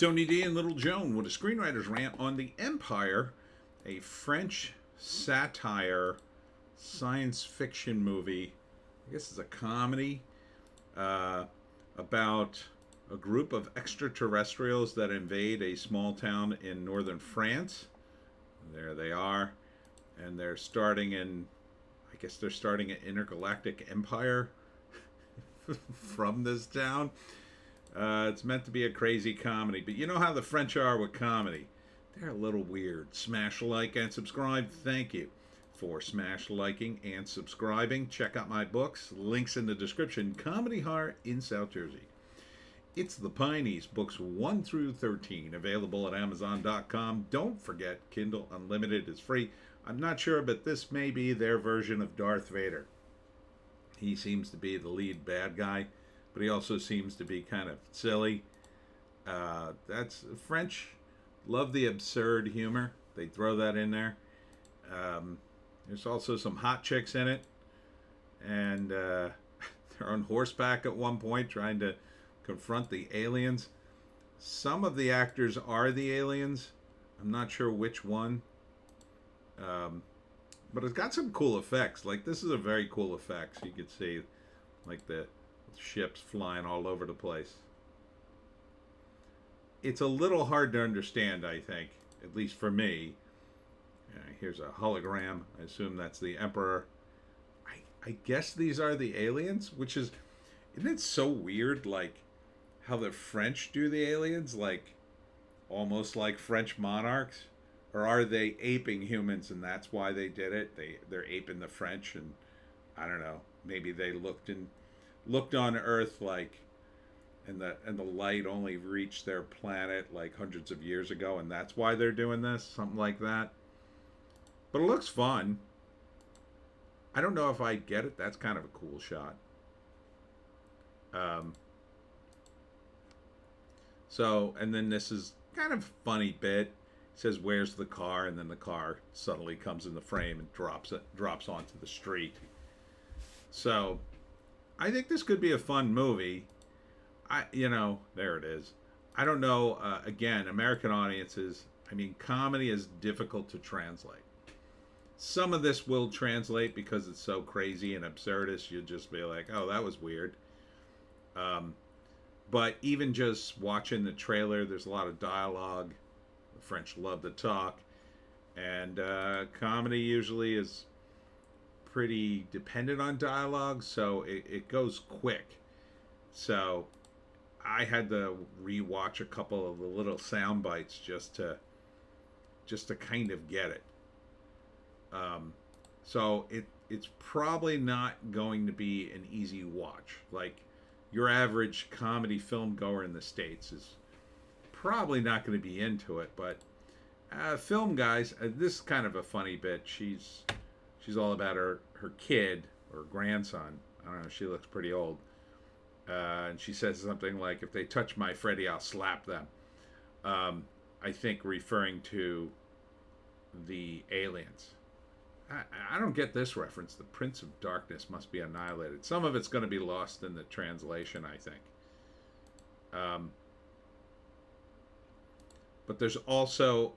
Tony D and Little Joan with a screenwriter's rant on The Empire, a French satire science fiction movie. I guess it's a comedy uh, about a group of extraterrestrials that invade a small town in northern France. There they are, and they're starting in. I guess they're starting an intergalactic empire from this town. It's meant to be a crazy comedy, but you know how the French are with comedy. They're a little weird. Smash like and subscribe. Thank you for smash liking and subscribing. Check out my books. Links in the description. Comedy Horror in South Jersey. It's the Pineys, books 1 through 13, available at Amazon.com. Don't forget, Kindle Unlimited is free. I'm not sure, but this may be their version of Darth Vader. He seems to be the lead bad guy, but he also seems to be kind of silly. That's French. Love the absurd humor. They throw that in there. There's also some hot chicks in it, and they're on horseback at one point trying to confront the aliens. Some of the actors are the aliens. I'm not sure which one. But it's got some cool effects. Like, this is a very cool effects. You can see, like, the ships flying all over the place. It's a little hard to understand, I think, at least for me. Here's a hologram. I assume that's the Emperor. I guess these are the aliens, which is, isn't it so weird, like, how the French do the aliens, like, almost like French monarchs? Or are they aping humans and that's why they did it? They're aping the French, and I don't know. Maybe they looked on Earth like, and the light only reached their planet like hundreds of years ago, and that's why they're doing this, something like that. But it looks fun. I don't know if I get it. That's kind of a cool shot. So, and then this is kind of a funny bit. He says, "Where's the car?" And then the car suddenly comes in the frame and drops onto the street. So, I think this could be a fun movie. There it is. I don't know. Again, American audiences. I mean, comedy is difficult to translate. Some of this will translate because it's so crazy and absurdist. You'll just be like, "Oh, that was weird." But even just watching the trailer, there's a lot of dialogue. The French love to talk, and comedy usually is pretty dependent on dialogue, so it goes quick. So I had to rewatch a couple of the little sound bites just to kind of get it. So it's probably not going to be an easy watch. Like, your average comedy film goer in the States is probably not going to be into it, but film guys, this is kind of a funny bit. She's all about her kid or grandson. I don't know. She looks pretty old, and she says something like, "If they touch my Freddy, I'll slap them." I think referring to the aliens. I don't get this reference. The Prince of Darkness must be annihilated. Some of it's going to be lost in the translation, I think. But there's also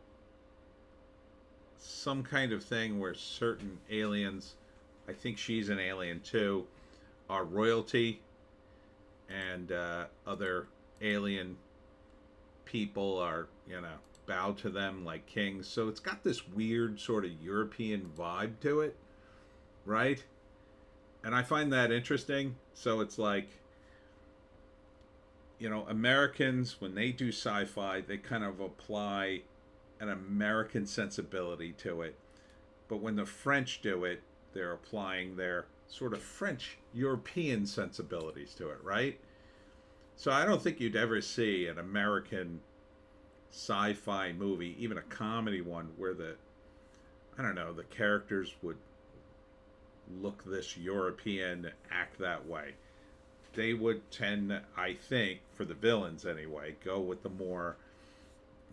some kind of thing where certain aliens, I think she's an alien too, are royalty, and other alien people are, bow to them like kings. So it's got this weird sort of European vibe to it, right? And I find that interesting. So it's like, Americans, when they do sci-fi, they kind of apply an American sensibility to it. But when the French do it, they're applying their sort of French European sensibilities to it, right? So I don't think you'd ever see an American sci-fi movie, even a comedy one, where the characters would look this European, act that way. They would tend, I think, for the villains anyway, go with the more,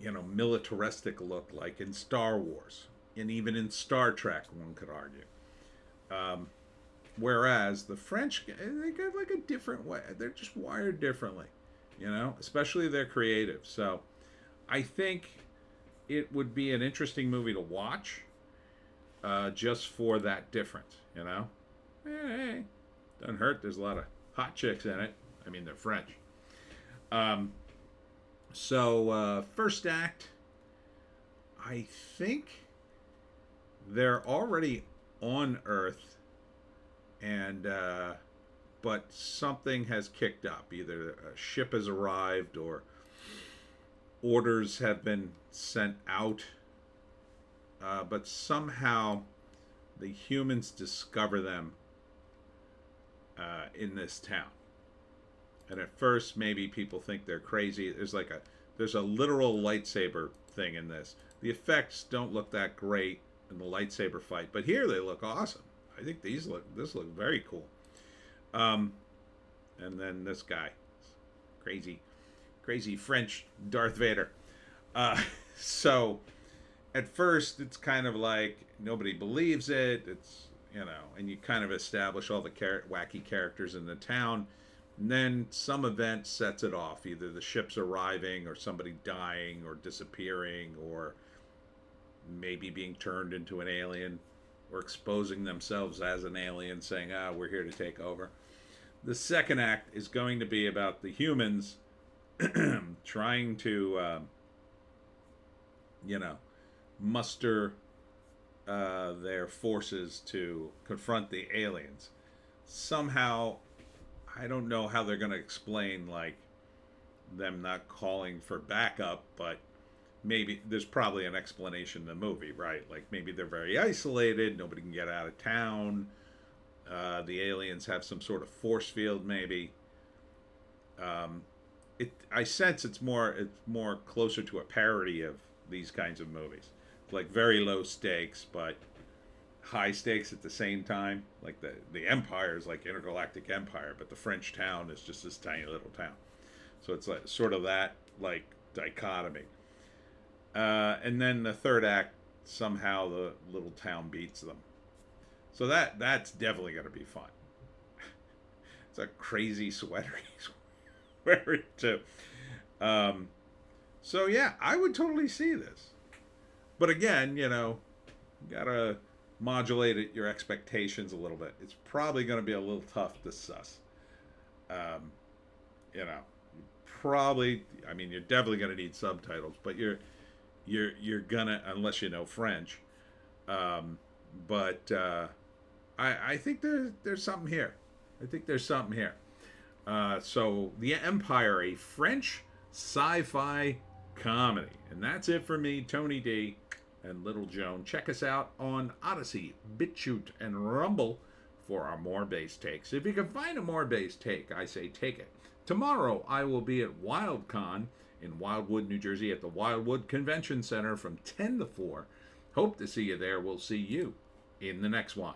militaristic look, like in Star Wars, and even in Star Trek, one could argue. Whereas the French, they got like a different way. They're just wired differently, especially their creative. So I think it would be an interesting movie to watch, just for that difference, you know? Hey, doesn't hurt. There's a lot of hot chicks in it. I mean, they're French. Um, first act, I think they're already on Earth, and but something has kicked up. Either a ship has arrived or orders have been sent out, but somehow the humans discover them in this town. And at first, maybe people think they're crazy. There's a literal lightsaber thing in this. The effects don't look that great in the lightsaber fight, but here they look awesome. I think this look very cool. And then this guy, crazy French Darth Vader. So at first it's kind of like nobody believes it. It's, and you kind of establish all the wacky characters in the town. And then some event sets it off. Either the ship's arriving, or somebody dying, or disappearing, or maybe being turned into an alien, or exposing themselves as an alien, saying, we're here to take over. The second act is going to be about the humans trying to, muster their forces to confront the aliens. Somehow, I don't know how they're going to explain, like, them not calling for backup, but maybe there's probably an explanation in the movie, right? Like, maybe they're very isolated, nobody can get out of town. The aliens have some sort of force field, maybe. I sense it's more closer to a parody of these kinds of movies. It's like very low stakes, but high stakes at the same time. Like the empire is like intergalactic empire, but the French town is just this tiny little town. So it's like sort of that like dichotomy. And then the third act, somehow the little town beats them. So that's definitely going to be fun. It's a crazy sweater he's wearing too. So yeah, I would totally see this. But again, gotta modulate your expectations a little bit. It's probably going to be a little tough to suss. Probably. I mean, you're definitely going to need subtitles, but you're gonna, unless you know French. I think there's something here. I think there's something here. So The Empire, a French sci-fi comedy. And that's it for me, Tony D and Little Joan. Check us out on Odysee, Bitchute, and Rumble for our more base takes. If you can find a more base take, I say take it. Tomorrow I will be at WildCon in Wildwood, New Jersey at the Wildwood Convention Center from 10 to 4. Hope to see you there. We'll see you in the next one.